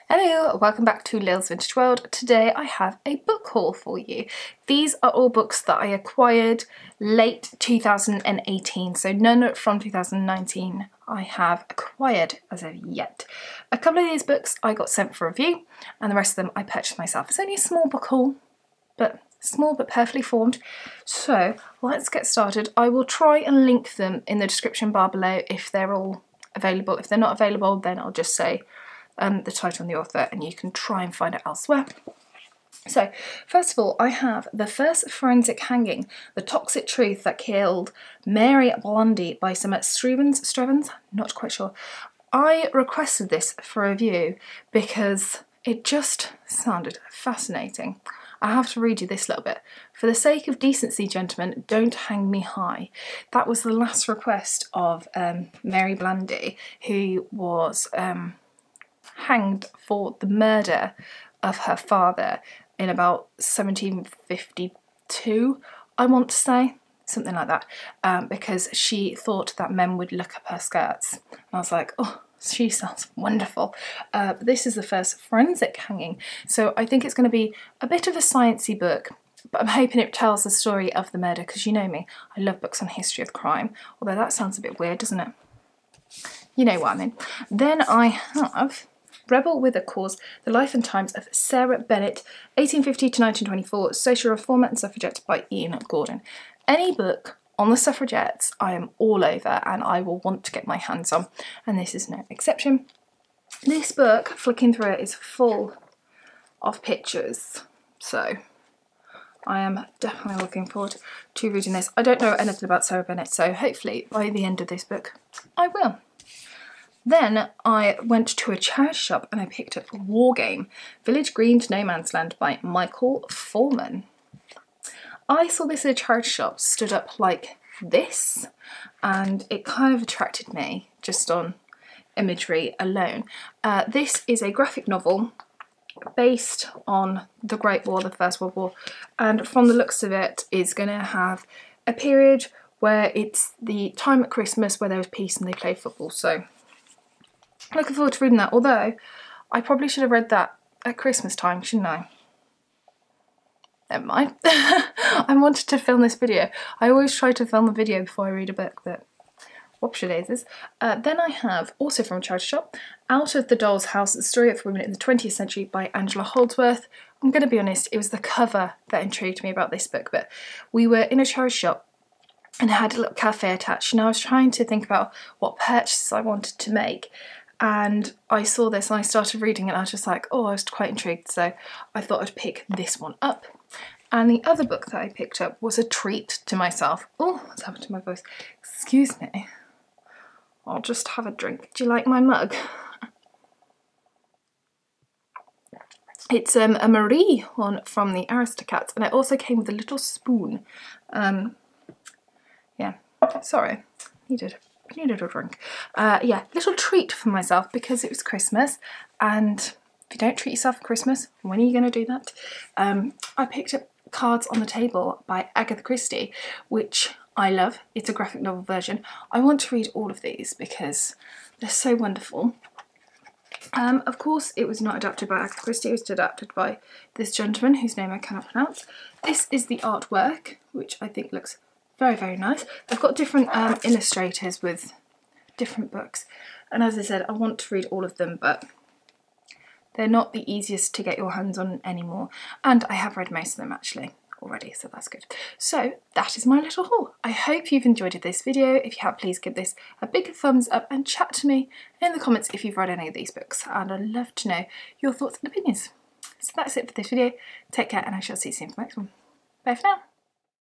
Hello, welcome back to Lil's Vintage World. Today I have a book haul for you. These are all books that I acquired late 2018, so none from 2019 I have acquired as of yet. A couple of these books I got sent for review and the rest of them I purchased myself. It's only a small book haul, but small but perfectly formed. So let's get started. I will try and link them in the description bar below if they're all available. If they're not available, then I'll just say the title and the author and you can try and find it elsewhere. So first of all, I have The First Forensic Hanging, The Toxic Truth That Killed Mary Blandy by some Strevens, not quite sure. I requested this for review because it just sounded fascinating. I have to read you this little bit. For the sake of decency, gentlemen, don't hang me high. That was the last request of Mary Blandy, who was hanged for the murder of her father in about 1752, I want to say, something like that, because she thought that men would look up her skirts. And I was like, oh, she sounds wonderful. But this is the first forensic hanging, so I think it's going to be a bit of a sciencey book, but I'm hoping it tells the story of the murder, because you know me, I love books on history of crime, although that sounds a bit weird, doesn't it? You know what I mean. Then I have Rebel with a Cause, The Life and Times of Sarah Bennett, 1850 to 1924, Social Reformer and Suffragette by Ian Gordon. Any book on the suffragettes I am all over and I will want to get my hands on, and this is no exception. This book, flicking through it, is full of pictures, so I am definitely looking forward to reading this. I don't know anything about Sarah Bennett, so hopefully by the end of this book I will. Then I went to a charity shop and I picked up War Game, Village Green to No Man's Land by Michael Foreman. I saw this at a charity shop stood up like this and it kind of attracted me just on imagery alone. This is a graphic novel based on the Great War, the First World War, and from the looks of it is going to have a period where it's the time at Christmas where there was peace and they play football, so looking forward to reading that, although I probably should have read that at Christmas time, shouldn't I? Never mind. I wanted to film this video. I always try to film a video before I read a book, but whoopsie daisies. Then I have, also from a charity shop, Out of the Doll's House, The Story of Women in the 20th Century by Angela Holdsworth. I'm going to be honest, it was the cover that intrigued me about this book, but we were in a charity shop and it had a little cafe attached and I was trying to think about what purchases I wanted to make. And I saw this and I started reading it and I was just like, oh, I was quite intrigued, so I thought I'd pick this one up. And the other book that I picked up was a treat to myself. Oh, what's happened to my voice? Excuse me. I'll just have a drink. Do you like my mug? It's a Marie one from the Aristocats, and it also came with a little spoon. Yeah, sorry, needed a drink. Yeah, little treat for myself because it was Christmas, and if you don't treat yourself for Christmas, when are you going to do that? I picked up Cards on the Table by Agatha Christie, which I love. It's a graphic novel version. I want to read all of these because they're so wonderful. Of course, it was not adapted by Agatha Christie, it was adapted by this gentleman whose name I cannot pronounce. This is the artwork, which I think looks very, very nice. They've got different illustrators with different books, and as I said, I want to read all of them, but they're not the easiest to get your hands on anymore, and I have read most of them actually already, so that's good. So that is my little haul. I hope you've enjoyed this video. If you have, please give this a big thumbs up and chat to me in the comments if you've read any of these books, and I'd love to know your thoughts and opinions. So that's it for this video. Take care and I shall see you soon for the next one. Bye for now.